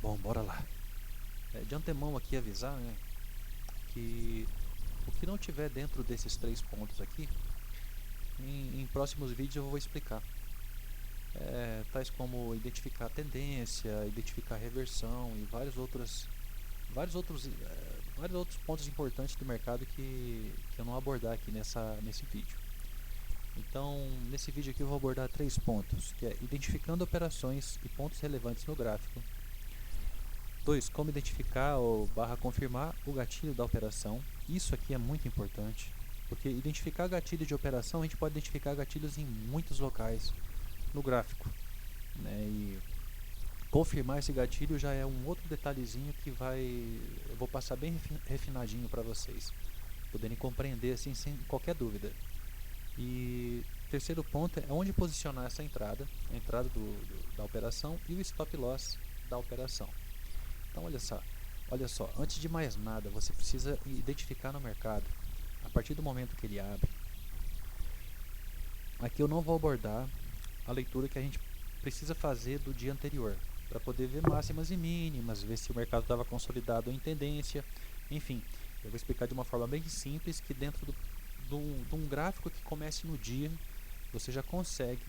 Bom, bora lá. De antemão aqui avisar, né, que o que não tiver dentro desses 3 pontos aqui, em próximos vídeos eu vou explicar. Tais como identificar tendência, identificar reversão e vários outros pontos importantes do mercado que eu não abordar aqui nesse vídeo. Então, nesse vídeo aqui eu vou abordar 3 pontos, que é identificando operações e pontos relevantes no gráfico. 2. Como identificar ou confirmar o gatilho da operação. Isso aqui é muito importante, porque identificar gatilho de operação, a gente pode identificar gatilhos em muitos locais no gráfico, né? E confirmar esse gatilho já é um outro detalhezinho que eu vou passar bem refinadinho para vocês poderem compreender assim sem qualquer dúvida. E terceiro ponto é onde posicionar essa entrada, a entrada da operação e o stop loss da operação. Então olha só, antes de mais nada, você precisa identificar no mercado, a partir do momento que ele abre. Aqui eu não vou abordar a leitura que a gente precisa fazer do dia anterior, para poder ver máximas e mínimas, ver se o mercado estava consolidado em tendência, enfim. Eu vou explicar de uma forma bem simples, que dentro de um gráfico que comece no dia, você já consegue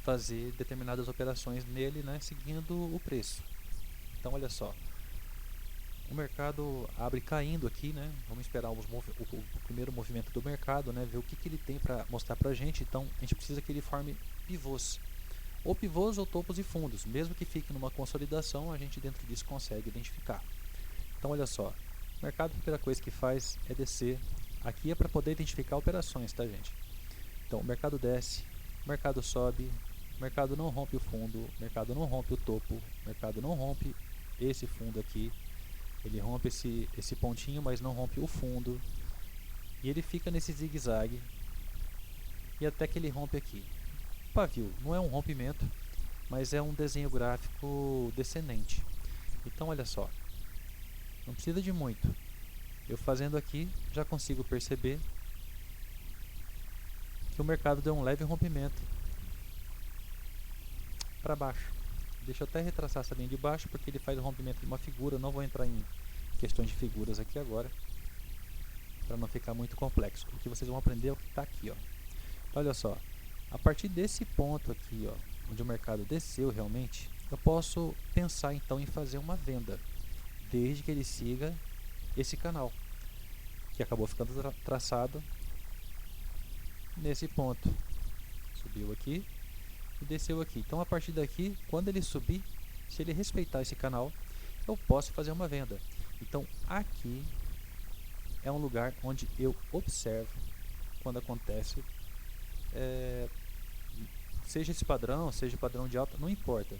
fazer determinadas operações nele, né, seguindo o preço. Então olha só, o mercado abre caindo aqui, né? Vamos esperar o primeiro movimento do mercado, né? Ver o que ele tem para mostrar para a gente. Então a gente precisa que ele forme pivôs, ou pivôs ou topos e fundos. Mesmo que fique numa consolidação, a gente dentro disso consegue identificar. Então olha só, o mercado, a primeira coisa que faz é descer. Aqui é para poder identificar operações, tá, gente? Então o mercado desce, o mercado sobe, o mercado não rompe o fundo, o mercado não rompe o topo, o mercado não rompe esse fundo aqui. Ele rompe esse pontinho, mas não rompe o fundo. E ele fica nesse zigue-zague. E até que ele rompe aqui. Pavio, não é um rompimento, mas é um desenho gráfico descendente. Então olha só, não precisa de muito. Eu fazendo aqui, já consigo perceber que o mercado deu um leve rompimento para baixo. Deixa eu até retraçar essa linha de baixo, porque ele faz o rompimento de uma figura. Eu não vou entrar em questões de figuras aqui agora, para não ficar muito complexo. O que vocês vão aprender é o que está aqui, ó. Olha só, a partir desse ponto aqui, ó, onde o mercado desceu realmente, eu posso pensar então em fazer uma venda, desde que ele siga esse canal, que acabou ficando traçado nesse ponto. Subiu aqui e desceu aqui. Então a partir daqui, quando ele subir, se ele respeitar esse canal, eu posso fazer uma venda. Então aqui é um lugar onde eu observo quando acontece, seja esse padrão, seja padrão de alta, não importa.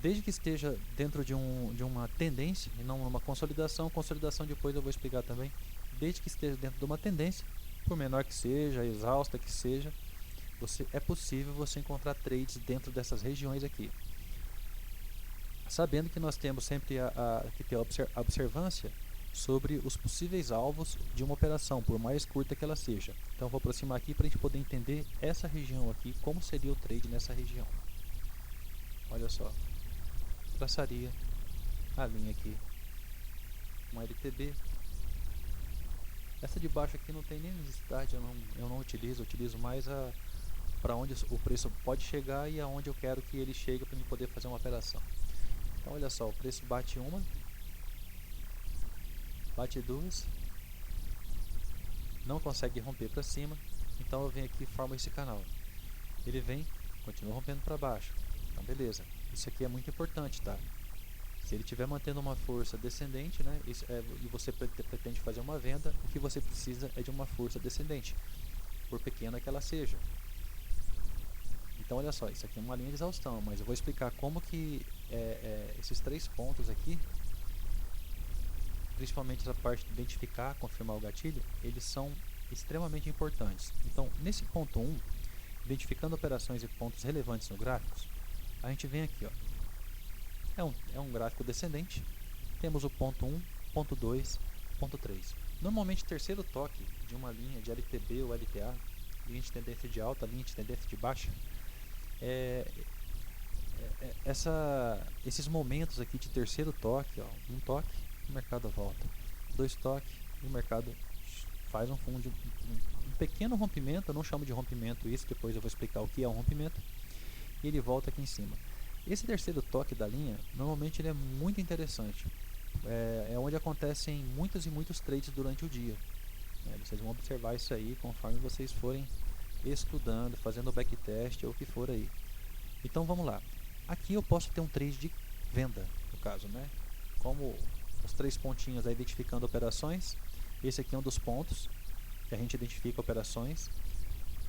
Desde que esteja dentro de uma tendência e não uma consolidação. Consolidação depois eu vou explicar também. Desde que esteja dentro de uma tendência, por menor que seja, exausta que seja, é possível você encontrar trades dentro dessas regiões aqui. Sabendo que nós temos sempre que ter a observância sobre os possíveis alvos de uma operação, por mais curta que ela seja. Então vou aproximar aqui para a gente poder entender essa região aqui, como seria o trade nessa região. Olha só, traçaria a linha aqui, uma LTB. Essa de baixo aqui não tem nem necessidade, eu não utilizo mais para onde o preço pode chegar e aonde eu quero que ele chegue para poder fazer uma operação. Então olha só, o preço bate uma, bate duas, não consegue romper para cima, então eu venho aqui e formo esse canal. Ele vem, continua rompendo para baixo, então beleza. Isso aqui é muito importante, tá? Se ele estiver mantendo uma força descendente, né, e você pretende fazer uma venda, o que você precisa é de uma força descendente, por pequena que ela seja. Então olha só, isso aqui é uma linha de exaustão, mas eu vou explicar como que esses 3 pontos aqui, principalmente essa parte de identificar, confirmar o gatilho, eles são extremamente importantes. Então nesse ponto 1, identificando operações e pontos relevantes no gráfico, a gente vem aqui, ó. É um gráfico descendente, temos o ponto 1, ponto 2, ponto 3. Normalmente o terceiro toque de uma linha de LTB ou LTA, linha de tendência de alta, linha de tendência de baixa, esses momentos aqui de terceiro toque, ó, um toque, o mercado volta, dois toques, o mercado faz um fundo, um pequeno rompimento. Eu não chamo de rompimento isso, depois eu vou explicar o que é um rompimento, e ele volta aqui em cima. Esse terceiro toque da linha, normalmente ele é muito interessante, é onde acontecem muitos e muitos trades durante o dia, né? Vocês vão observar isso aí conforme vocês forem estudando, fazendo o backtest ou o que for aí. Então vamos lá. Aqui eu posso ter um trade de venda, no caso, né? Como os três pontinhos aí identificando operações. Esse aqui é um dos pontos que a gente identifica operações.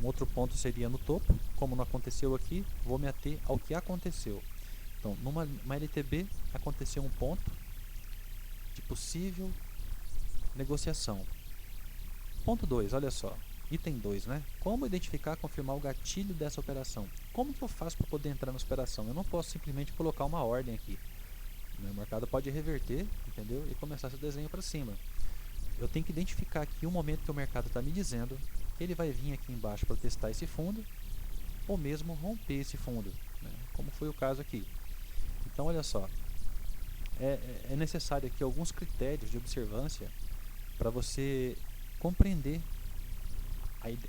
Um outro ponto seria no topo. Como não aconteceu aqui, vou me ater ao que aconteceu. Então, numa LTB aconteceu um ponto de possível negociação. Ponto 2, olha só. Item 2, né? Como identificar e confirmar o gatilho dessa operação? Como que eu faço para poder entrar nessa operação? Eu não posso simplesmente colocar uma ordem aqui. O mercado pode reverter, entendeu? E começar esse desenho para cima. Eu tenho que identificar aqui o momento que o mercado está me dizendo que ele vai vir aqui embaixo para testar esse fundo, ou mesmo romper esse fundo, né? Como foi o caso aqui. Então, olha só. É necessário aqui alguns critérios de observância para você compreender,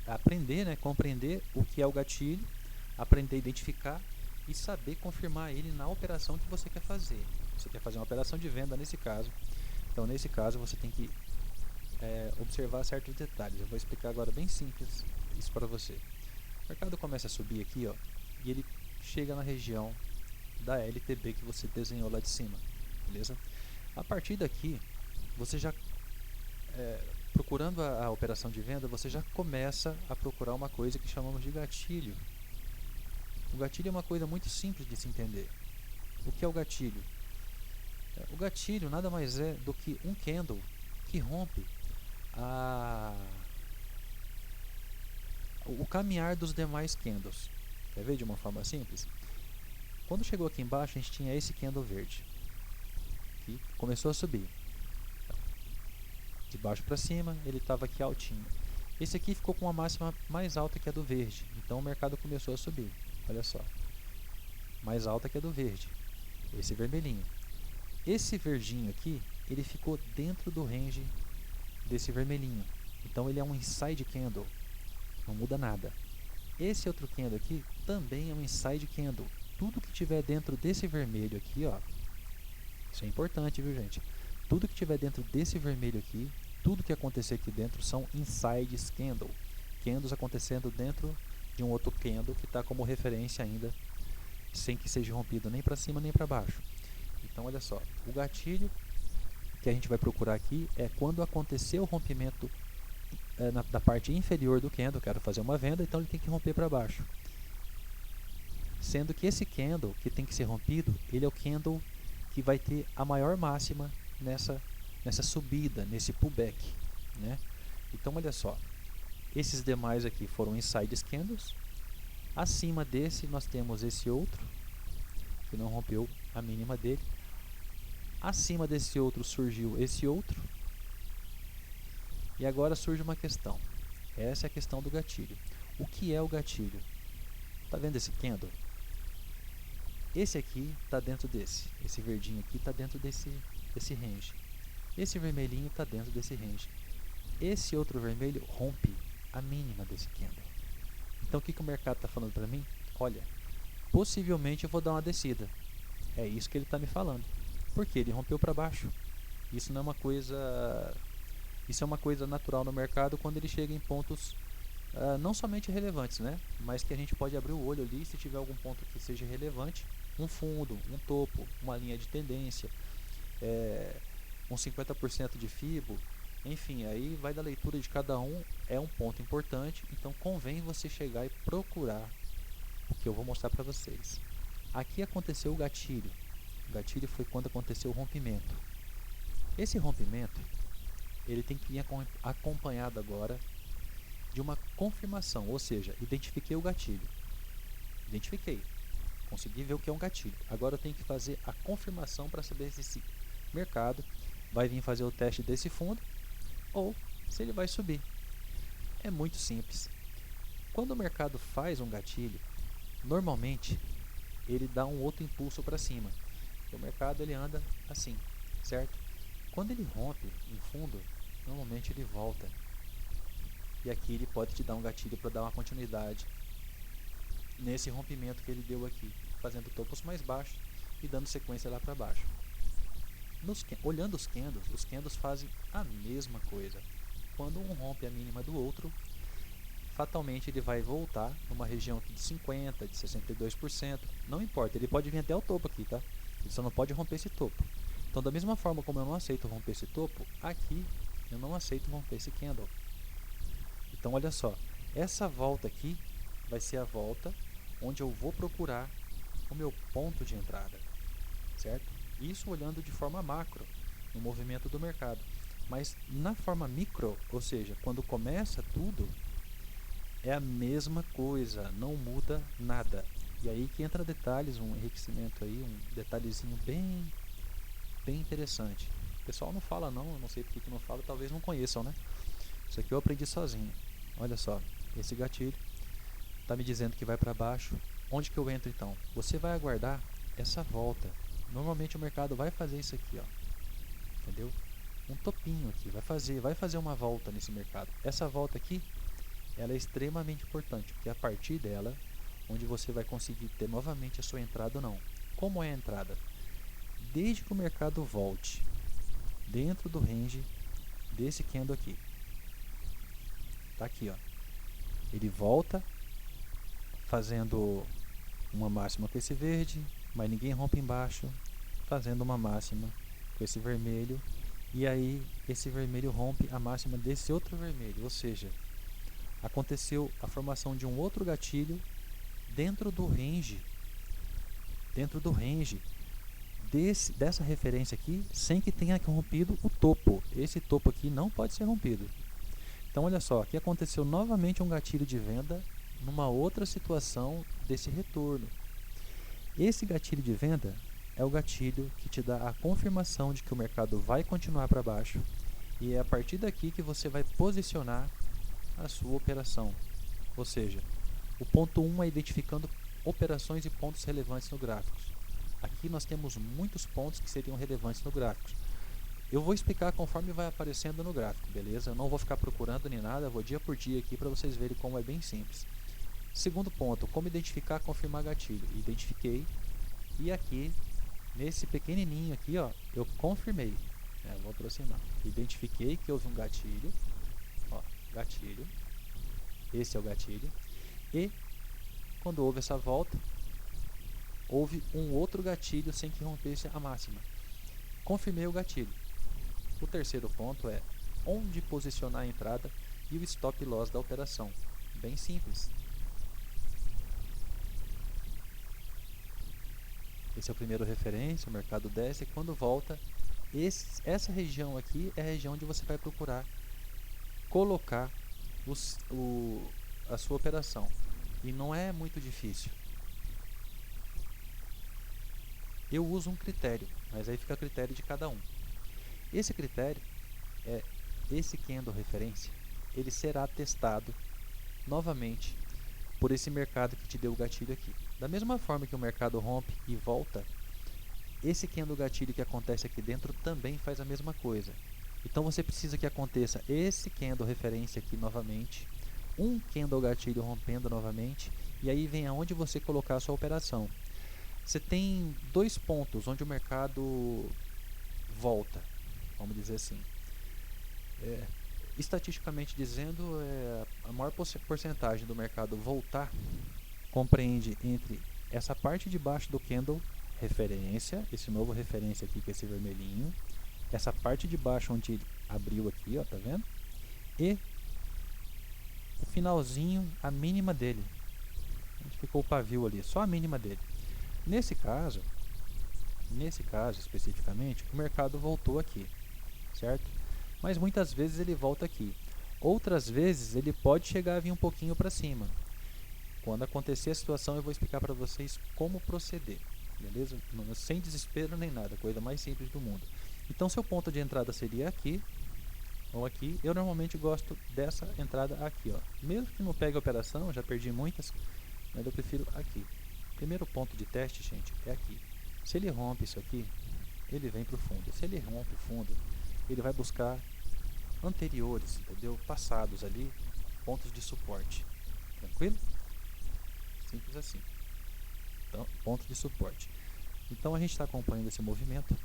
aprender, né, compreender o que é o gatilho, aprender a identificar e saber confirmar ele na operação que você quer fazer. Você quer fazer uma operação de venda nesse caso, então nesse caso você tem que observar certos detalhes. Eu vou explicar agora bem simples isso para você. O mercado começa a subir aqui, ó, e ele chega na região da LTB que você desenhou lá de cima, beleza? A partir daqui, você já procurando a operação de venda, você já começa a procurar uma coisa que chamamos de gatilho. O gatilho é uma coisa muito simples de se entender. O que é o gatilho? O gatilho nada mais é do que um candle que rompe o caminhar dos demais candles. Quer ver de uma forma simples? Quando chegou aqui embaixo, a gente tinha esse candle verde, que começou a subir. De baixo para cima, ele estava aqui altinho. Esse aqui ficou com uma máxima mais alta que a do verde, então o mercado começou a subir. Olha só, mais alta que a do verde, esse vermelhinho. Esse verdinho aqui, ele ficou dentro do range desse vermelhinho, então ele é um inside candle, não muda nada. Esse outro candle aqui também é um inside candle. Tudo que tiver dentro desse vermelho aqui, ó, isso é importante, viu, gente? Tudo que tiver dentro desse vermelho aqui, tudo que acontecer aqui dentro são inside candle. Candles acontecendo dentro de um outro candle que está como referência ainda, sem que seja rompido nem para cima nem para baixo. Então, olha só, o gatilho que a gente vai procurar aqui é quando acontecer o rompimento da parte inferior do candle. Quero fazer uma venda, então ele tem que romper para baixo. Sendo que esse candle que tem que ser rompido, ele é o candle que vai ter a maior máxima nessa subida, nesse pullback, né? Então, olha só, esses demais aqui foram inside candles. Acima desse, nós temos esse outro, que não rompeu a mínima dele. Acima desse outro surgiu esse outro. E agora surge uma questão. Essa é a questão do gatilho. O que é o gatilho? Tá vendo esse candle? Esse aqui está dentro desse. Esse verdinho aqui está dentro desse range. Esse vermelhinho está dentro desse range. Esse outro vermelho rompe a mínima desse candle. Então o que o mercado está falando para mim? Olha, possivelmente eu vou dar uma descida. É isso que ele está me falando. Porque ele rompeu para baixo. Isso não é uma coisa... Isso é uma coisa natural no mercado quando ele chega em pontos não somente relevantes, né? Mas que a gente pode abrir o olho ali se tiver algum ponto que seja relevante. Um fundo, um topo, uma linha de tendência, um 50% de FIBO, enfim, aí vai da leitura de cada um, é um ponto importante, então convém você chegar e procurar o que eu vou mostrar para vocês. Aqui aconteceu o gatilho foi quando aconteceu o rompimento. Esse rompimento, ele tem que vir acompanhado agora de uma confirmação, ou seja, identifiquei o gatilho, consegui ver o que é um gatilho. Agora eu tenho que fazer a confirmação para saber se esse mercado vai vir fazer o teste desse fundo ou se ele vai subir. É muito simples. Quando o mercado faz um gatilho, normalmente ele dá um outro impulso para cima. O mercado ele anda assim, certo? Quando ele rompe em fundo, normalmente ele volta. E aqui ele pode te dar um gatilho para dar uma continuidade nesse rompimento que ele deu aqui, fazendo topos mais baixos e dando sequência lá para baixo. Olhando os candles fazem a mesma coisa. Quando um rompe a mínima do outro, fatalmente ele vai voltar numa região aqui de 50%, de 62%, não importa, ele pode vir até o topo aqui, tá? Ele só não pode romper esse topo. Então, da mesma forma como eu não aceito romper esse topo, aqui eu não aceito romper esse candle. Então, olha só, essa volta aqui vai ser a volta onde eu vou procurar o meu ponto de entrada, certo? Isso olhando de forma macro, no movimento do mercado. Mas na forma micro, ou seja, quando começa tudo, é a mesma coisa, não muda nada. E aí que entra detalhes, um enriquecimento aí, um detalhezinho bem interessante. O pessoal não fala não, eu não sei porque que não fala, talvez não conheçam, né? Isso aqui eu aprendi sozinho. Olha só, esse gatilho está me dizendo que vai para baixo. Onde que eu entro então? Você vai aguardar essa volta. Normalmente o mercado vai fazer isso aqui, ó. Entendeu? Um topinho aqui, vai fazer uma volta nesse mercado. Essa volta aqui, ela é extremamente importante, porque é a partir dela onde você vai conseguir ter novamente a sua entrada ou não. Como é a entrada? Desde que o mercado volte dentro do range desse candle aqui. Tá aqui, ó. Ele volta fazendo uma máxima com esse verde, mas ninguém rompe embaixo, fazendo uma máxima com esse vermelho, e aí esse vermelho rompe a máxima desse outro vermelho, ou seja, aconteceu a formação de um outro gatilho dentro do range dessa referência aqui, sem que tenha rompido o topo. Esse topo aqui não pode ser rompido. Então olha só, aqui aconteceu novamente um gatilho de venda numa outra situação desse retorno. Esse gatilho de venda é o gatilho que te dá a confirmação de que o mercado vai continuar para baixo, e é a partir daqui que você vai posicionar a sua operação. Ou seja, o ponto 1 é identificando operações e pontos relevantes no gráfico. Aqui nós temos muitos pontos que seriam relevantes no gráfico. Eu vou explicar conforme vai aparecendo no gráfico, beleza? Eu não vou ficar procurando nem nada, eu vou dia por dia aqui para vocês verem como é bem simples. Segundo ponto, como identificar, confirmar gatilho. Identifiquei, e aqui, nesse pequenininho aqui, ó, eu confirmei. Vou aproximar. Identifiquei que houve um gatilho, ó, gatilho. Esse é o gatilho. E, quando houve essa volta, houve um outro gatilho sem que rompesse a máxima. Confirmei o gatilho. O terceiro ponto é onde posicionar a entrada e o stop loss da operação. Bem simples. Esse é o primeiro referência, o mercado desce, e quando volta, essa região aqui é a região onde você vai procurar colocar a sua operação. E não é muito difícil. Eu uso um critério, mas aí fica a critério de cada um. Esse critério é esse candle referência, ele será testado novamente por esse mercado que te deu o gatilho aqui. Da mesma forma que o mercado rompe e volta, esse candle gatilho que acontece aqui dentro também faz a mesma coisa. Então você precisa que aconteça esse candle referência aqui novamente, um candle gatilho rompendo novamente, e aí vem aonde você colocar a sua operação. Você tem dois pontos onde o mercado volta, vamos dizer assim. Estatisticamente dizendo, a maior porcentagem do mercado voltar compreende entre essa parte de baixo do candle referência, esse novo referência aqui que é esse vermelhinho, essa parte de baixo onde ele abriu aqui, ó, tá vendo? E o finalzinho, a mínima dele, onde ficou o pavio ali, só a mínima dele. Nesse caso especificamente, o mercado voltou aqui, certo? Mas muitas vezes ele volta aqui. Outras vezes ele pode chegar a vir um pouquinho para cima. Quando acontecer a situação, eu vou explicar para vocês como proceder, beleza? Sem desespero nem nada, coisa mais simples do mundo. Então, seu ponto de entrada seria aqui ou aqui. Eu normalmente gosto dessa entrada aqui, ó. Mesmo que não pegue a operação, já perdi muitas, mas eu prefiro aqui. Primeiro ponto de teste, gente, é aqui. Se ele rompe isso aqui, ele vem para o fundo. Se ele rompe o fundo, ele vai buscar anteriores, entendeu? Passados ali, pontos de suporte. Tranquilo? Simples assim. Então, ponto de suporte. Então a gente está acompanhando esse movimento.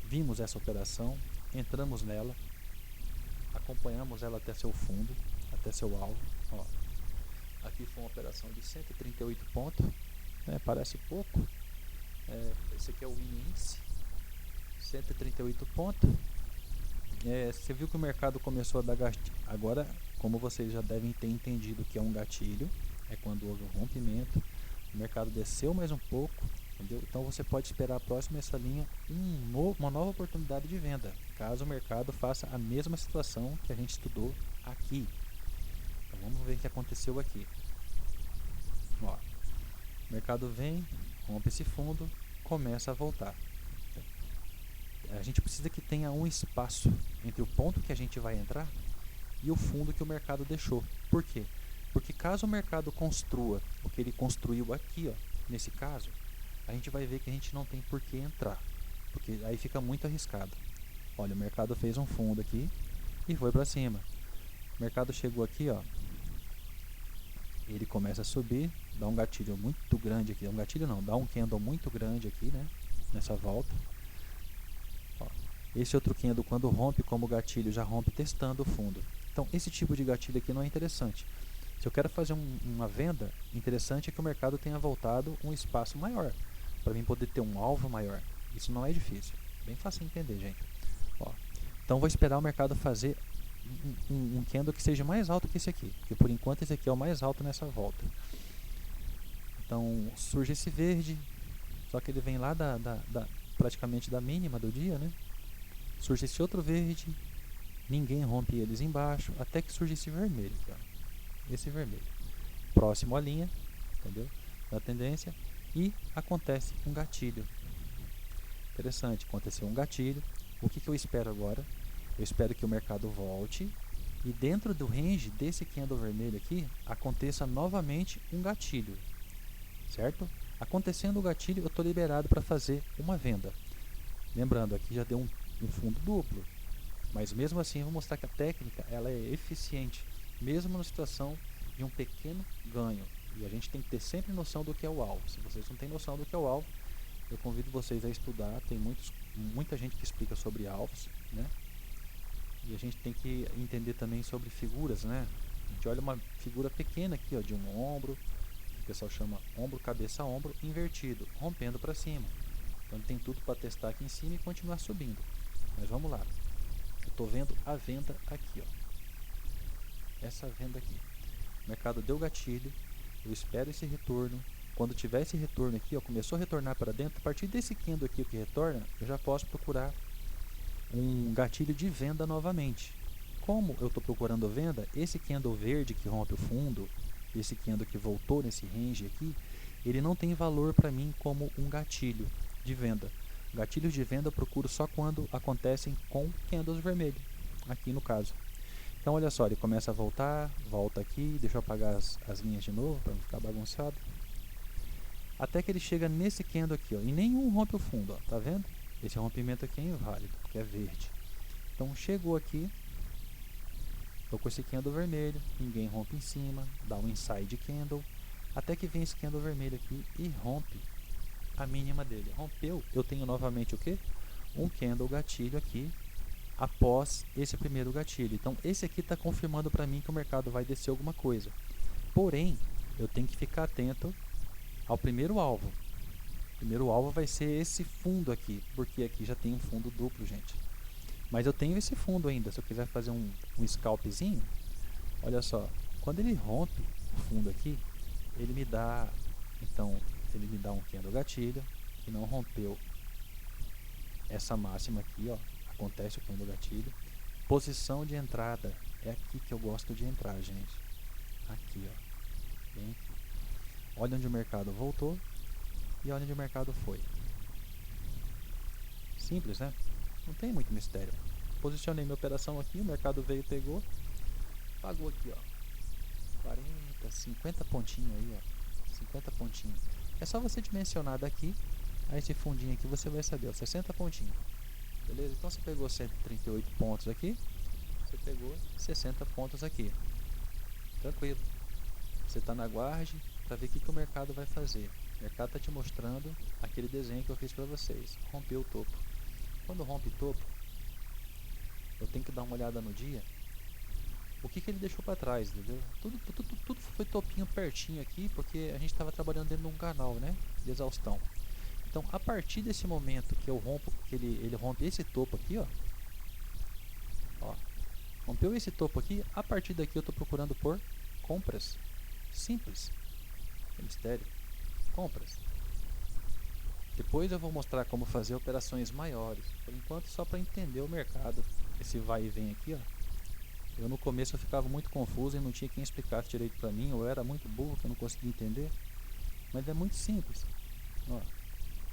Vimos essa operação, entramos nela, acompanhamos ela até seu fundo, até seu alvo. Ó, aqui foi uma operação de 138 pontos, né? Parece pouco. Esse aqui é o índice, 138 pontos. Você viu que o mercado começou a dar gatilho. Agora, como vocês já devem ter entendido que é um gatilho, é quando houve um rompimento, o mercado desceu mais um pouco, entendeu? Então você pode esperar próximo a essa linha uma nova oportunidade de venda, caso o mercado faça a mesma situação que a gente estudou aqui. Então vamos ver o que aconteceu aqui. Ó, o mercado vem, rompe esse fundo, começa a voltar. A gente precisa que tenha um espaço entre o ponto que a gente vai entrar e o fundo que o mercado deixou. Por quê? Porque caso o mercado construa o que ele construiu aqui, ó, nesse caso, a gente vai ver que a gente não tem por que entrar, porque aí fica muito arriscado. Olha, o mercado fez um fundo aqui e foi para cima. O mercado chegou aqui, ó, ele começa a subir, dá um gatilho muito grande aqui, um gatilho não, dá um candle muito grande aqui, né, nessa volta. Ó, esse outro candle, quando rompe como gatilho, já rompe testando o fundo. Então esse tipo de gatilho aqui não é interessante. Se eu quero fazer uma venda, interessante é que o mercado tenha voltado um espaço maior, para mim poder ter um alvo maior. Isso não é difícil, bem fácil de entender, gente. Ó, então vou esperar o mercado fazer um candle que seja mais alto que esse aqui, porque por enquanto esse aqui é o mais alto nessa volta. Então surge esse verde, só que ele vem lá praticamente da mínima do dia, né? Surge esse outro verde, ninguém rompe eles embaixo, até que surge esse vermelho aqui, ó. Esse vermelho, próximo à linha, entendeu? Da tendência, e acontece um gatilho. Interessante, aconteceu um gatilho. O que eu espero agora? Eu espero que o mercado volte e dentro do range desse candle vermelho aqui aconteça novamente um gatilho, certo? Acontecendo o gatilho, eu estou liberado para fazer uma venda. Lembrando, aqui já deu um fundo duplo, mas mesmo assim eu vou mostrar que a técnica ela é eficiente, mesmo na situação de um pequeno ganho. E a gente tem que ter sempre noção do que é o alvo. Se vocês não têm noção do que é o alvo, eu convido vocês a estudar. Tem muita gente que explica sobre alvos, né? E a gente tem que entender também sobre figuras, né? A gente olha uma figura pequena aqui, ó, de um ombro, que o pessoal chama ombro, cabeça, ombro, invertido, rompendo para cima. Então tem tudo para testar aqui em cima e continuar subindo. Mas vamos lá. Eu estou vendo a venda aqui, ó. Essa venda aqui. O mercado deu gatilho, eu espero esse retorno. Quando tiver esse retorno aqui, ó, começou a retornar para dentro, a partir desse candle aqui que retorna, eu já posso procurar um gatilho de venda novamente. Como eu estou procurando venda, esse candle verde que rompe o fundo, esse candle que voltou nesse range aqui, ele não tem valor para mim como um gatilho de venda. Gatilhos de venda eu procuro só quando acontecem com candles vermelhos, aqui no caso. Então olha só, ele começa a voltar, volta aqui, deixa eu apagar as linhas de novo para não ficar bagunçado. Até que ele chega nesse candle aqui, ó, e nenhum rompe o fundo, ó, tá vendo? Esse rompimento aqui é inválido, porque é verde. Então chegou aqui, tô com esse candle vermelho, ninguém rompe em cima, dá um inside candle, até que vem esse candle vermelho aqui e rompe a mínima dele. Rompeu, eu tenho novamente o que? Um candle gatilho aqui, após esse primeiro gatilho. Então esse aqui está confirmando para mim que o mercado vai descer alguma coisa. Porém, eu tenho que ficar atento ao primeiro alvo. O primeiro alvo vai ser esse fundo aqui, porque aqui já tem um fundo duplo, gente. Mas eu tenho esse fundo ainda, se eu quiser fazer um scalpzinho, olha só, quando ele rompe o fundo aqui, ele me dá, então, ele me dá um candle gatilho, que não rompeu essa máxima aqui, ó, acontece o candle gatilho. Posição de entrada, é aqui que eu gosto de entrar, gente. Aqui, ó, bem aqui. Olha onde o mercado voltou e olha onde o mercado foi. Simples, né? Não tem muito mistério. Posicionei minha operação aqui, o mercado veio, pegou, pagou aqui, ó, 40, 50 pontinhos aí, ó, 50 pontinhos. É só você dimensionar daqui a esse fundinho aqui, você vai saber, ó, 60 pontinhos. Beleza? Então você pegou 138 pontos aqui, você pegou 60 pontos aqui. Tranquilo. Você está na guarde para ver o que o mercado vai fazer. O mercado está te mostrando aquele desenho que eu fiz para vocês. Rompeu o topo. Quando rompe topo, eu tenho que dar uma olhada no dia. O que ele deixou para trás, entendeu? Tudo foi topinho pertinho aqui, porque a gente estava trabalhando dentro de um canal, né? De exaustão. Então, a partir desse momento que eu rompo, que ele rompe esse topo aqui, ó. Rompeu esse topo aqui, a partir daqui eu estou procurando por compras. Simples. Mistério. Compras. Depois eu vou mostrar como fazer operações maiores. Por enquanto, só para entender o mercado. Esse vai e vem aqui, ó. Eu no começo eu ficava muito confuso e não tinha quem explicasse direito para mim. Eu era muito burro que eu não conseguia entender. Mas é muito simples. Ó,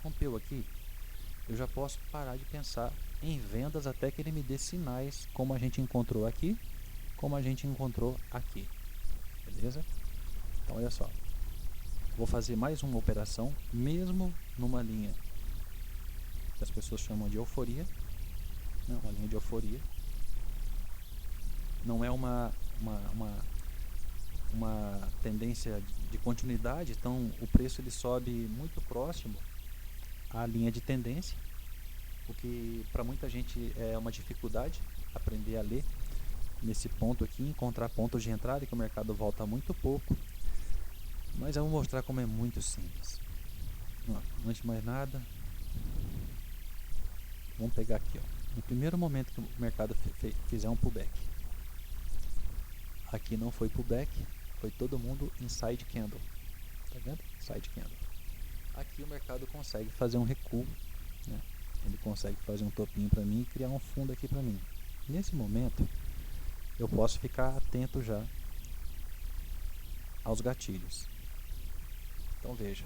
rompeu aqui. Eu já posso parar de pensar em vendas até que ele me dê sinais, como a gente encontrou aqui, como a gente encontrou aqui. Beleza? Então olha só. Vou fazer mais uma operação, mesmo numa linha que as pessoas chamam de euforia. Não, uma linha de euforia. Não é uma tendência de continuidade, então o preço ele sobe muito próximo à linha de tendência, o que para muita gente é uma dificuldade aprender a ler nesse ponto aqui, encontrar pontos de entrada, que o mercado volta muito pouco, mas eu vou mostrar como é muito simples. Antes de mais nada, vamos pegar aqui, ó. No primeiro momento que o mercado fizer um pullback, aqui não foi pullback, foi todo mundo inside candle, tá vendo? Side candle. Aqui o mercado consegue fazer um recuo, né? Ele consegue fazer um topinho para mim e criar um fundo aqui para mim. Nesse momento, eu posso ficar atento já aos gatilhos. Então veja,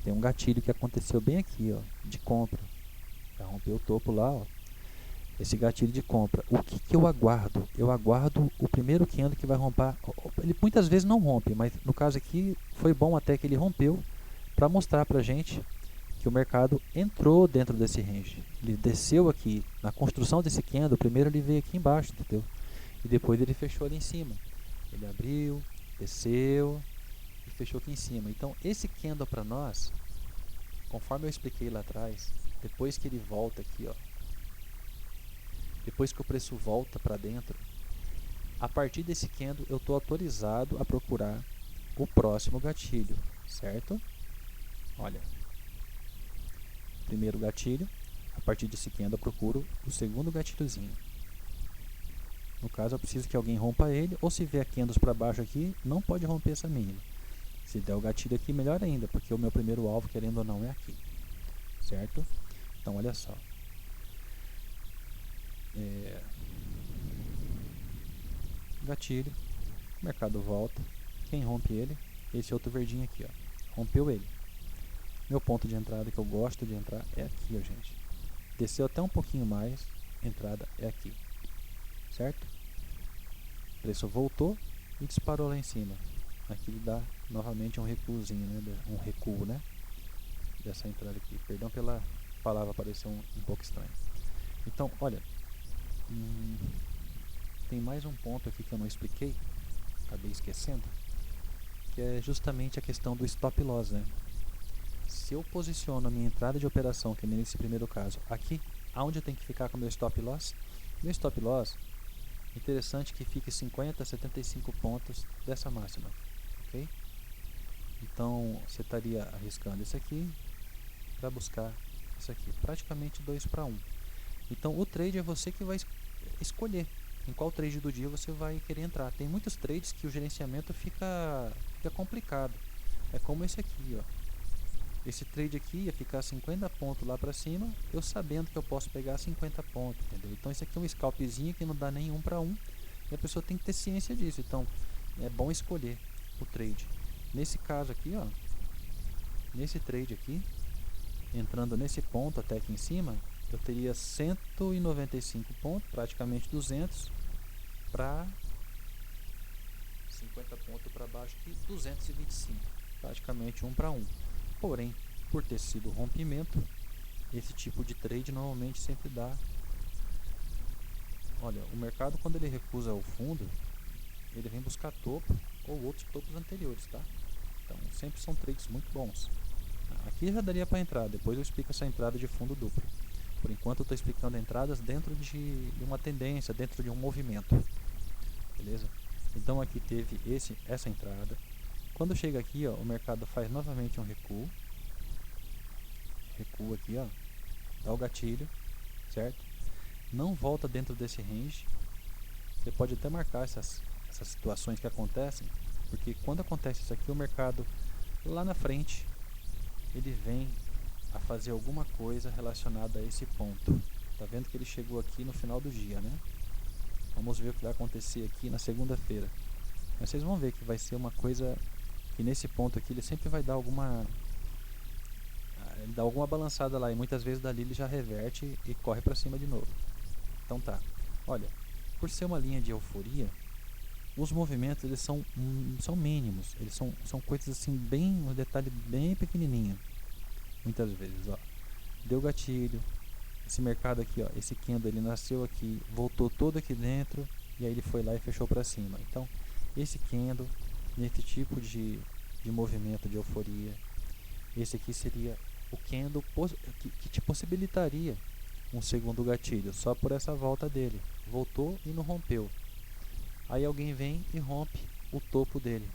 tem um gatilho que aconteceu bem aqui, ó, de compra. Já rompeu o topo lá, ó. Esse gatilho de compra. O que eu aguardo? Eu aguardo o primeiro candle que vai romper. Ele muitas vezes não rompe, mas no caso aqui foi bom até que ele rompeu para mostrar pra gente que o mercado entrou dentro desse range. Ele desceu aqui na construção desse candle. Primeiro ele veio aqui embaixo, entendeu? E depois ele fechou ali em cima. Ele abriu, desceu e fechou aqui em cima. Então esse candle para nós, conforme eu expliquei lá atrás, depois que ele volta aqui, ó, depois que o preço volta para dentro, a partir desse candle eu estou autorizado a procurar o próximo gatilho, certo? Olha, primeiro gatilho, a partir desse candle eu procuro o segundo gatilhozinho. No caso eu preciso que alguém rompa ele, ou se vier candles para baixo aqui, não pode romper essa mínima. Se der o gatilho aqui, melhor ainda, porque o meu primeiro alvo, querendo ou não, é aqui, certo? Então olha só. Gatilho, o mercado volta, quem rompe ele? Esse outro verdinho aqui, ó, rompeu ele. Meu ponto de entrada que eu gosto de entrar é aqui, ó, gente. Desceu até um pouquinho mais, entrada é aqui, certo? O preço voltou e disparou lá em cima. Aqui dá novamente um recuozinho, né? Um recuo, né? Dessa entrada aqui. Perdão pela palavra parecer um pouco estranha. Então, olha, tem mais um ponto aqui que eu não expliquei, acabei esquecendo, que é justamente a questão do stop loss, né? Se eu posiciono a minha entrada de operação, que nem nesse primeiro caso, aqui, aonde eu tenho que ficar com o meu stop loss? Meu stop loss, interessante que fique 50 a 75 pontos dessa máxima, ok? Então, você estaria arriscando esse aqui para buscar isso aqui, praticamente 2 para 1. Então, o trade é você que vai escolher em qual trade do dia você vai querer entrar. Tem muitos trades que o gerenciamento fica complicado. É como esse aqui, ó. Esse trade aqui ia ficar 50 pontos lá para cima, eu sabendo que eu posso pegar 50 pontos, entendeu? Então esse aqui é um scalpzinho que não dá nem 1 para 1, e a pessoa tem que ter ciência disso. Então é bom escolher o trade. Nesse caso aqui, ó, nesse trade aqui, entrando nesse ponto até aqui em cima, eu teria 195 pontos, praticamente 200, para 50 pontos para baixo aqui, 225, praticamente 1 para 1. Porém, por ter sido rompimento, esse tipo de trade normalmente sempre dá. Olha, o mercado, quando ele recusa o fundo, ele vem buscar topo ou outros topos anteriores, tá? Então sempre são trades muito bons. Aqui já daria para entrar, depois eu explico essa entrada de fundo duplo. Por enquanto eu estou explicando entradas dentro de uma tendência, dentro de um movimento. Beleza? Então aqui teve essa entrada. Quando chega aqui, ó, o mercado faz novamente um recuo. Recua aqui, ó, dá o gatilho, certo? Não volta dentro desse range. Você pode até marcar essas situações que acontecem, porque quando acontece isso aqui, o mercado lá na frente ele vem a fazer alguma coisa relacionada a esse ponto. Tá vendo que ele chegou aqui no final do dia, né? Vamos ver o que vai acontecer aqui na segunda-feira. Mas vocês vão ver que vai ser uma coisa que nesse ponto aqui ele sempre vai dar alguma balançada lá, e muitas vezes dali ele já reverte e corre para cima de novo. Então tá. Olha, por ser uma linha de euforia, os movimentos eles são mínimos, eles são coisas assim bem, um detalhe bem pequenininho. Muitas vezes, ó, deu gatilho, esse mercado aqui, ó, esse candle ele nasceu aqui, voltou todo aqui dentro e aí ele foi lá e fechou para cima. Então, esse candle, nesse tipo de movimento de euforia, esse aqui seria o candle que te possibilitaria um segundo gatilho, só por essa volta dele. Voltou e não rompeu. Aí alguém vem e rompe o topo dele.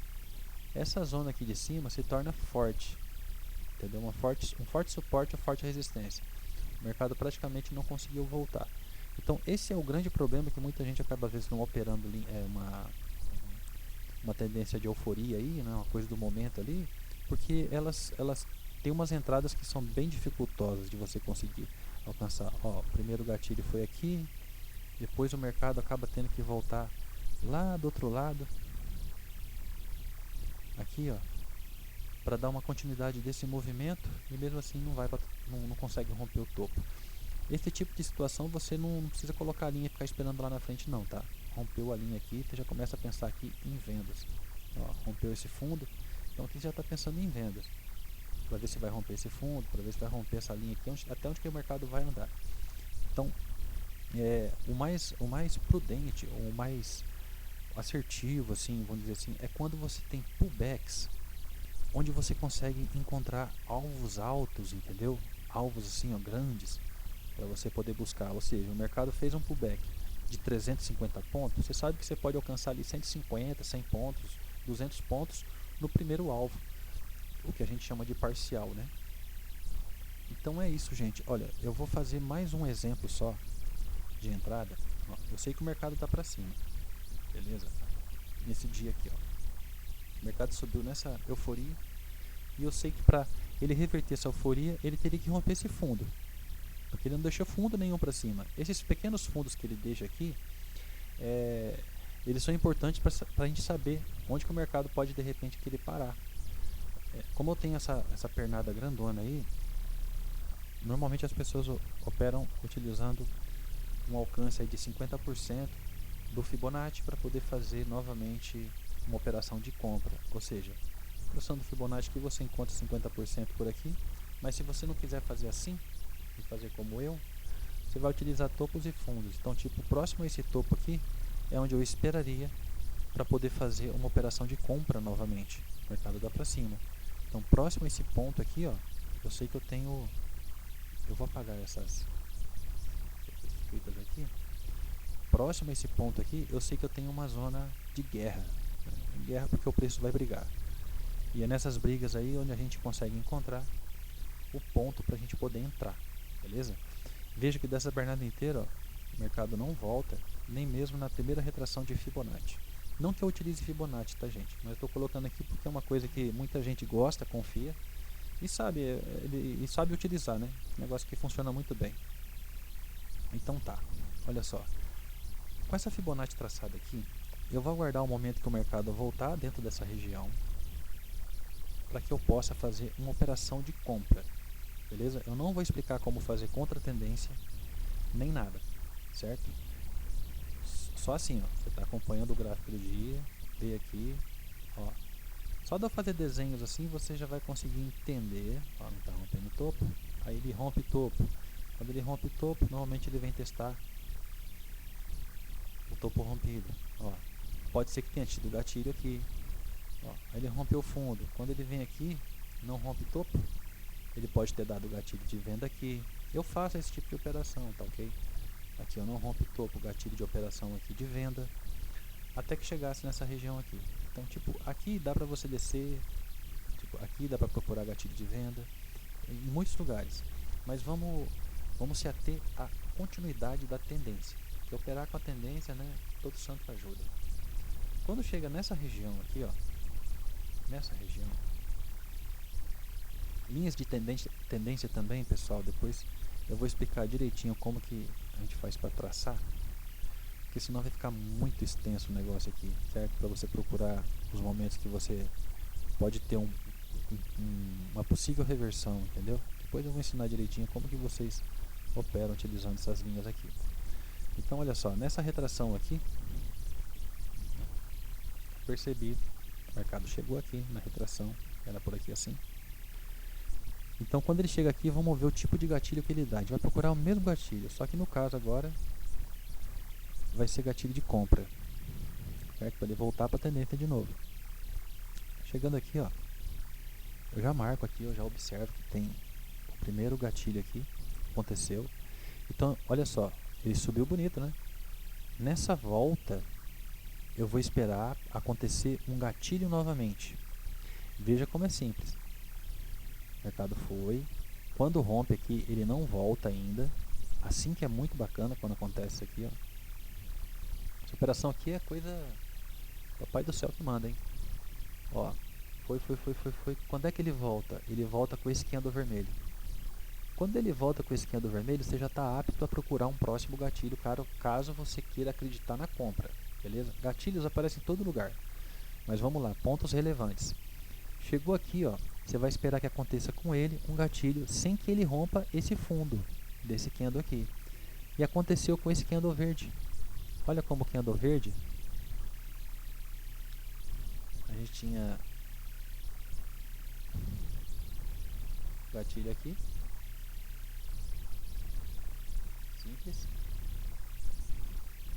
Essa zona aqui de cima se torna forte, entendeu? Um forte suporte ou forte resistência. O mercado praticamente não conseguiu voltar. Então esse é o grande problema que muita gente acaba às vezes não operando uma tendência de euforia aí, né? Uma coisa do momento ali, porque elas têm umas entradas que são bem dificultosas de você conseguir alcançar. Ó, o primeiro gatilho foi aqui, depois o mercado acaba tendo que voltar lá do outro lado, aqui, ó, para dar uma continuidade desse movimento, e mesmo assim não consegue romper o topo. Esse tipo de situação você não precisa colocar a linha e ficar esperando lá na frente não, tá? Rompeu a linha aqui, você já começa a pensar aqui em vendas. Ó, rompeu esse fundo, então aqui já está pensando em vendas, para ver se vai romper esse fundo, para ver se vai romper essa linha aqui, até onde que o mercado vai andar. Então, o mais prudente, o mais assertivo, assim, vamos dizer assim, é quando você tem pullbacks, onde você consegue encontrar alvos altos, entendeu? Alvos assim, ó, grandes, para você poder buscar. Ou seja, o mercado fez um pullback de 350 pontos, você sabe que você pode alcançar ali 150, 100 pontos, 200 pontos no primeiro alvo, o que a gente chama de parcial, né? Então é isso, gente. Olha, eu vou fazer mais um exemplo só de entrada. Ó, eu sei que o mercado está para cima, beleza? Nesse dia aqui, ó, o mercado subiu nessa euforia e eu sei que para ele reverter essa euforia, ele teria que romper esse fundo, porque ele não deixou fundo nenhum para cima. Esses pequenos fundos que ele deixa aqui, eles são importantes para a gente saber onde que o mercado pode de repente querer parar. Como eu tenho essa pernada grandona aí, normalmente as pessoas operam utilizando um alcance aí de 50% do Fibonacci para poder fazer novamente uma operação de compra. Ou seja, usando o Fibonacci que você encontra 50% por aqui, mas se você não quiser fazer assim, e fazer como eu, você vai utilizar topos e fundos. Então, tipo, próximo a esse topo aqui é onde eu esperaria para poder fazer uma operação de compra novamente. O mercado dá para cima. Então, próximo a esse ponto aqui, ó, eu sei que eu vou apagar essas fitas aqui. Próximo a esse ponto aqui, eu sei que eu tenho uma zona de guerra. Guerra porque o preço vai brigar. E é nessas brigas aí onde a gente consegue encontrar o ponto para a gente poder entrar. Beleza? Veja que dessa pernada inteira, ó, o mercado não volta, nem mesmo na primeira retração de Fibonacci. Não que eu utilize Fibonacci, tá, gente? Mas estou colocando aqui porque é uma coisa que muita gente gosta, confia e sabe utilizar, né? Um negócio que funciona muito bem. Então tá, olha só. Com essa Fibonacci traçada aqui, eu vou aguardar o momento que o mercado voltar dentro dessa região para que eu possa fazer uma operação de compra. Beleza? Eu não vou explicar como fazer contra tendência, nem nada, certo? Só assim, ó, você está acompanhando o gráfico do dia, ver aqui, ó. Só de eu fazer desenhos assim, você já vai conseguir entender. Ó, não está rompendo o topo. Aí ele rompe topo. Quando ele rompe topo, normalmente ele vem testar o topo rompido. Ó, pode ser que tenha tido gatilho aqui. Ó, aí ele rompeu o fundo. Quando ele vem aqui, não rompe topo, ele pode ter dado gatilho de venda aqui. Eu faço esse tipo de operação, tá ok? Aqui eu não rompe topo, gatilho de operação aqui de venda, até que chegasse nessa região aqui. Então, tipo, aqui dá pra você descer, tipo, aqui dá pra procurar gatilho de venda, em muitos lugares. Mas vamos se ater à continuidade da tendência. Porque operar com a tendência, né, todo santo ajuda. Quando chega nessa região aqui, ó, nessa região, linhas de tendência também, pessoal, depois eu vou explicar direitinho como que a gente faz para traçar, porque senão vai ficar muito extenso o negócio aqui, certo? Para você procurar os momentos que você pode ter uma possível reversão, entendeu? Depois eu vou ensinar direitinho como que vocês operam utilizando essas linhas aqui. Então, olha só, nessa retração aqui, percebi, o mercado chegou aqui na retração, era por aqui assim. Então, quando ele chega aqui, vamos ver o tipo de gatilho que ele dá. A gente vai procurar o mesmo gatilho, só que no caso agora vai ser gatilho de compra, certo? Para ele voltar para a tendência de novo. Chegando aqui, ó, eu já marco aqui, eu já observo que tem o primeiro gatilho aqui, aconteceu. Então, olha só, ele subiu bonito, né? Nessa volta, eu vou esperar acontecer um gatilho novamente. Veja como é simples. O mercado foi, quando rompe aqui, ele não volta ainda. Assim que é muito bacana quando acontece isso aqui, ó. Essa operação aqui é coisa papai do céu que manda, hein? Ó, foi. Quando é que ele volta? Ele volta com esse candle vermelho. Quando ele volta com esse candle vermelho, você já está apto a procurar um próximo gatilho, caso você queira acreditar na compra, beleza? Gatilhos aparecem em todo lugar, mas vamos lá, pontos relevantes. Chegou aqui, ó, você vai esperar que aconteça com ele um gatilho sem que ele rompa esse fundo desse candle aqui. E aconteceu com esse candle verde. Olha como o candle verde, a gente tinha gatilho aqui, simples.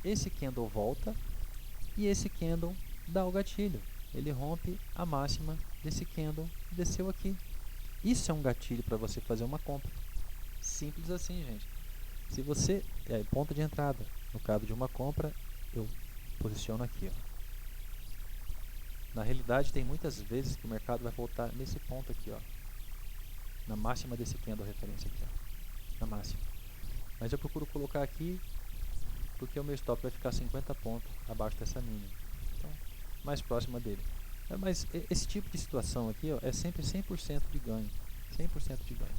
Esse candle volta e esse candle dá o gatilho. Ele rompe a máxima desse candle e desceu aqui. Isso é um gatilho para você fazer uma compra. Simples assim, gente. Se você... ponto de entrada. No caso de uma compra, eu posiciono aqui, ó. Na realidade, tem muitas vezes que o mercado vai voltar nesse ponto aqui, ó. Na máxima desse candle referência aqui, ó. Na máxima. Mas eu procuro colocar aqui porque o meu stop vai ficar 50 pontos abaixo dessa mínima. Então, mais próxima dele. Mas esse tipo de situação aqui, ó, é sempre 100% de ganho. 100% de ganho.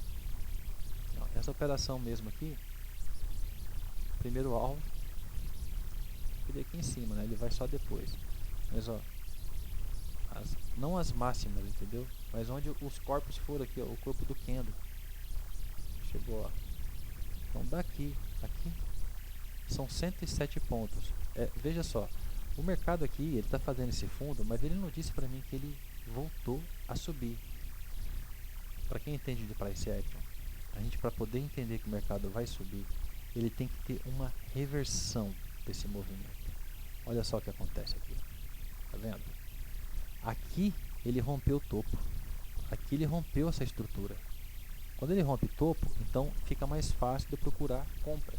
Ó, essa operação mesmo aqui, primeiro alvo, ele aqui em cima, né? Ele vai só depois. Mas ó, não as máximas, entendeu? Mas onde os corpos foram aqui, ó, o corpo do candle. Chegou, ó. Então daqui, aqui, são 107 pontos. Veja só, o mercado aqui, ele está fazendo esse fundo, mas ele não disse para mim que ele voltou a subir. Para quem entende de price action, a gente, para poder entender que o mercado vai subir, ele tem que ter uma reversão desse movimento. Olha só o que acontece aqui. Tá vendo? Aqui ele rompeu o topo. Aqui ele rompeu essa estrutura. Quando ele rompe topo, então fica mais fácil de procurar compra.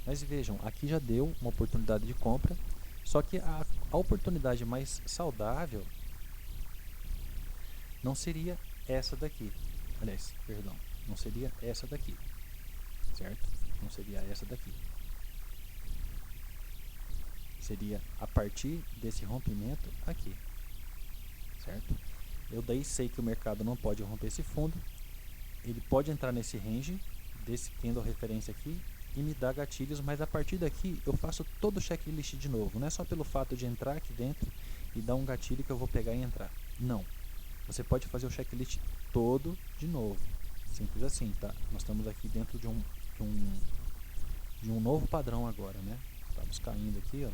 Mas vejam, aqui já deu uma oportunidade de compra, só que a oportunidade mais saudável não seria essa daqui. Aliás, perdão, não seria essa daqui, certo? Não seria essa daqui. Seria a partir desse rompimento aqui, certo? Eu daí sei que o mercado não pode romper esse fundo, ele pode entrar nesse range desse candle referência aqui e me dar gatilhos, mas a partir daqui eu faço todo o checklist de novo. Não é só pelo fato de entrar aqui dentro e dar um gatilho que eu vou pegar e entrar. Não. Você pode fazer o checklist todo de novo. Simples assim, tá? Nós estamos aqui dentro de um novo padrão agora, né? Estamos caindo aqui, ó.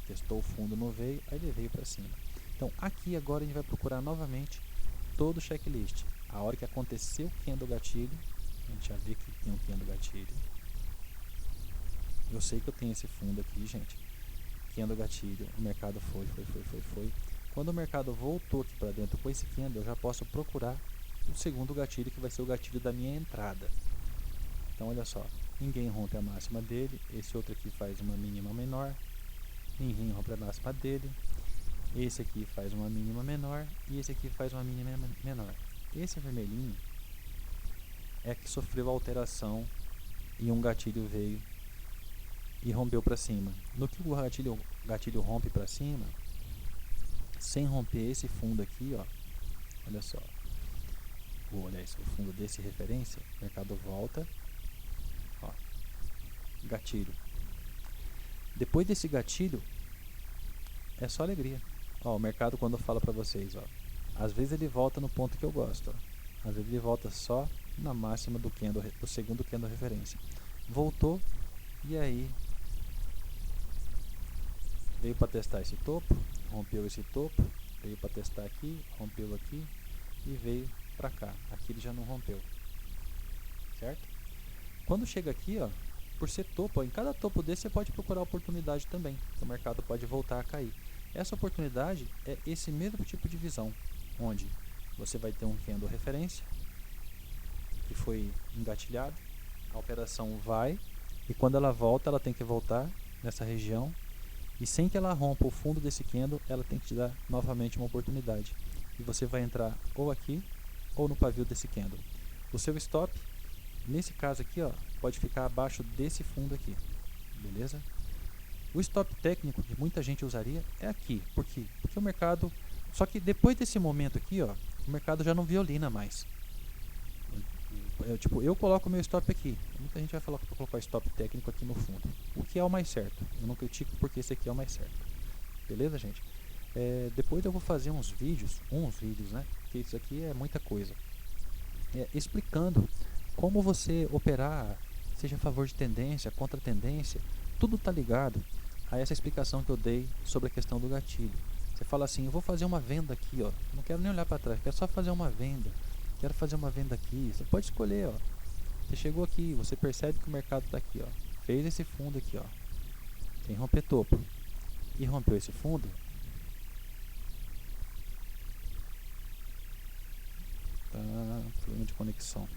Testou o fundo, não veio, aí ele veio para cima. Então aqui agora a gente vai procurar novamente todo o checklist. A hora que aconteceu o candle gatilho, a gente já vê que tem um candle gatilho. Eu sei que eu tenho esse fundo aqui, gente. Candle gatilho, o mercado foi. Quando o mercado voltou aqui para dentro com esse candle, eu já posso procurar o segundo gatilho, que vai ser o gatilho da minha entrada. Então olha só, ninguém rompe a máxima dele, esse outro aqui faz uma mínima menor, ninguém rompe a máxima dele, esse aqui faz uma mínima menor e esse aqui faz uma mínima menor. Esse vermelhinho é que sofreu alteração e um gatilho veio e rompeu para cima. No que o gatilho rompe para cima, sem romper esse fundo aqui, ó, olha só, vou olhar esse, o fundo desse referência, o mercado volta, ó, gatilho. Depois desse gatilho, é só alegria. Ó, o mercado, quando eu falo para vocês, ó, às vezes ele volta no ponto que eu gosto, ó, às vezes ele volta só na máxima do candle, do segundo candle referência. Voltou e aí veio para testar esse topo, rompeu esse topo, veio para testar aqui, rompeu aqui e veio para cá. Aqui ele já não rompeu, certo? Quando chega aqui, ó, por ser topo, ó, em cada topo desse você pode procurar oportunidade também. O mercado pode voltar a cair. Essa oportunidade é esse mesmo tipo de visão, onde você vai ter um candle referência que foi engatilhado, a operação vai e quando ela volta, ela tem que voltar nessa região. E sem que ela rompa o fundo desse candle, ela tem que te dar novamente uma oportunidade. E você vai entrar ou aqui, ou no pavio desse candle. O seu stop, nesse caso aqui, ó, pode ficar abaixo desse fundo aqui. Beleza? O stop técnico que muita gente usaria é aqui. Por quê? Porque o mercado... Só que depois desse momento aqui, ó, o mercado já não violina mais. Eu coloco o meu stop aqui. Muita gente vai falar que eu vou colocar stop técnico aqui no fundo. O que é o mais certo. Eu não critico porque esse aqui é o mais certo. Beleza, gente? Depois eu vou fazer uns vídeos, né? Porque isso aqui é muita coisa. Explicando como você operar, seja a favor de tendência, contra tendência. Tudo está ligado a essa explicação que eu dei sobre a questão do gatilho. Você fala assim, eu vou fazer uma venda aqui, ó. Não quero nem olhar para trás, quero só fazer uma venda. Quero fazer uma venda aqui. Você pode escolher, ó. Você chegou aqui, você percebe que o mercado está aqui, ó. Fez esse fundo aqui, ó. Sem romper topo. E rompeu esse fundo. Tá, problema de conexão.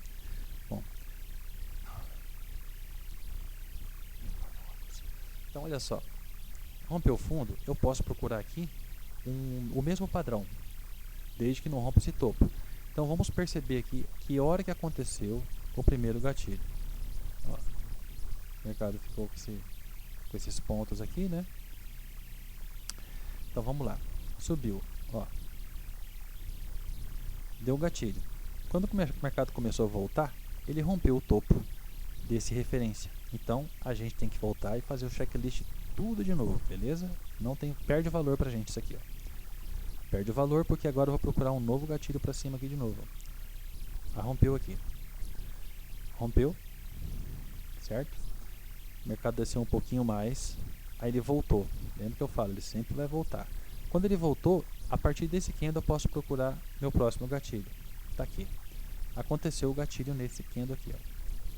Bom. Então, olha só. Rompeu o fundo, eu posso procurar aqui o mesmo padrão. Desde que não rompa esse topo. Então vamos perceber aqui que hora que aconteceu o primeiro gatilho. Ó, o mercado ficou com esses pontos aqui, né? Então vamos lá. Subiu, ó. Deu um gatilho. Quando o mercado começou a voltar, ele rompeu o topo desse referência. Então a gente tem que voltar e fazer o checklist tudo de novo, beleza? Não tem, perde valor pra gente isso aqui, ó. Perde o valor porque agora eu vou procurar um novo gatilho para cima aqui de novo. Rompeu aqui. Rompeu. Certo? O mercado desceu um pouquinho mais. Aí ele voltou. Lembra que eu falo, ele sempre vai voltar. Quando ele voltou, a partir desse candle eu posso procurar meu próximo gatilho. Tá aqui. Aconteceu o gatilho nesse candle aqui,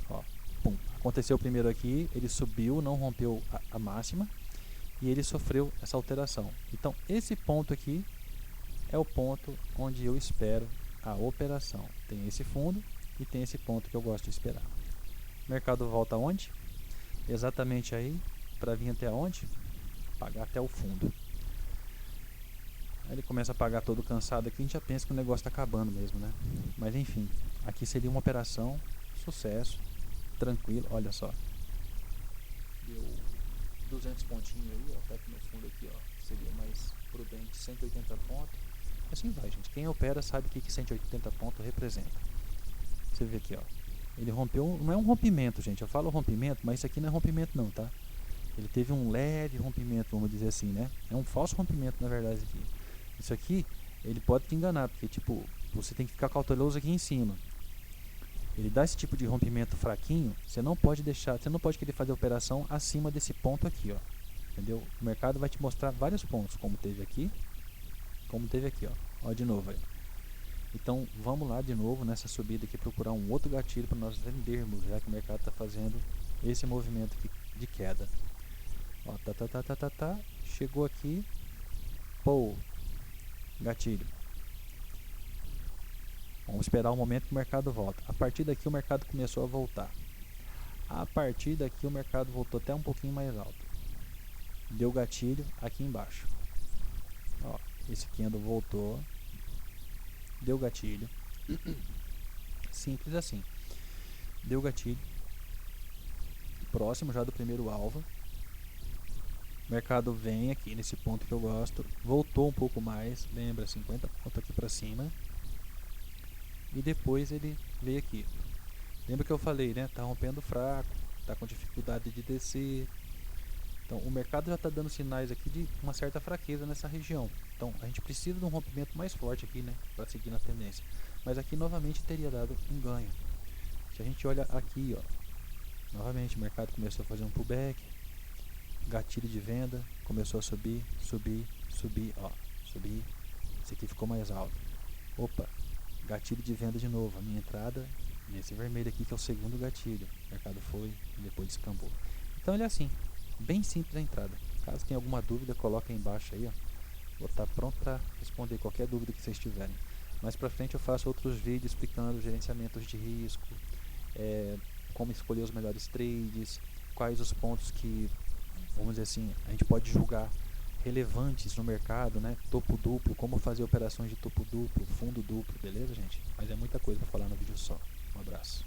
ó. Pum. Aconteceu o primeiro aqui, ele subiu, não rompeu a máxima. E ele sofreu essa alteração. Então, esse ponto aqui é o ponto onde eu espero a operação. Tem esse fundo e tem esse ponto que eu gosto de esperar. O mercado volta aonde? Exatamente aí, para vir até onde? Pagar até o fundo. Aí ele começa a pagar todo cansado aqui, a gente já pensa que o negócio está acabando mesmo, né? Mas enfim, aqui seria uma operação, sucesso, tranquilo, olha só. Deu 200 pontinhos aí, ó, tá aqui no fundo aqui, ó, seria mais prudente, 180 pontos. Assim vai, gente. Quem opera sabe o que 180 pontos representa. Você vê aqui, ó. Ele rompeu, não é um rompimento, gente. Eu falo rompimento, mas isso aqui não é rompimento não, tá? Ele teve um leve rompimento, vamos dizer assim, né? É um falso rompimento, na verdade, aqui. Isso aqui, ele pode te enganar, porque, tipo, você tem que ficar cauteloso aqui em cima. Ele dá esse tipo de rompimento fraquinho, você não pode deixar, você não pode querer fazer a operação acima desse ponto aqui, ó. entendeu? O mercado vai te mostrar vários pontos, como teve aqui, ó de novo aí. Então vamos lá de novo nessa subida aqui, procurar um outro gatilho para nós vendermos, já que o mercado está fazendo esse movimento aqui de queda. Ó, chegou aqui, pô, gatilho. Vamos esperar o momento que o mercado volta. A partir daqui o mercado começou a voltar. A partir daqui o mercado voltou até um pouquinho mais alto. Deu gatilho aqui embaixo. Ó, esse candle voltou. Deu gatilho. Simples assim. Deu gatilho. Próximo já do primeiro alvo. O mercado vem aqui nesse ponto que eu gosto. Voltou um pouco mais. Lembra, 50 pontos aqui para cima. E depois ele veio aqui. Lembra que eu falei, né? Tá rompendo fraco. Tá com dificuldade de descer. Então o mercado já está dando sinais aqui de uma certa fraqueza nessa região. Então a gente precisa de um rompimento mais forte aqui, né, para seguir na tendência. Mas aqui novamente teria dado um ganho. Se a gente olha aqui, ó, novamente o mercado começou a fazer um pullback, gatilho de venda, começou a subir, ó, subir. Esse aqui ficou mais alto. Opa, gatilho de venda de novo. A minha entrada nesse vermelho aqui que é o segundo gatilho. O mercado foi e depois descambou. Então ele é assim. Bem simples a entrada. Caso tenha alguma dúvida, coloca aí embaixo aí, ó. Vou estar pronto para responder qualquer dúvida que vocês tiverem. Mais pra frente eu faço outros vídeos explicando gerenciamentos de risco, como escolher os melhores trades, quais os pontos que, vamos dizer assim, a gente pode julgar relevantes no mercado, né? Topo duplo, como fazer operações de topo duplo, fundo duplo, beleza, gente? Mas é muita coisa para falar no vídeo só. Um abraço.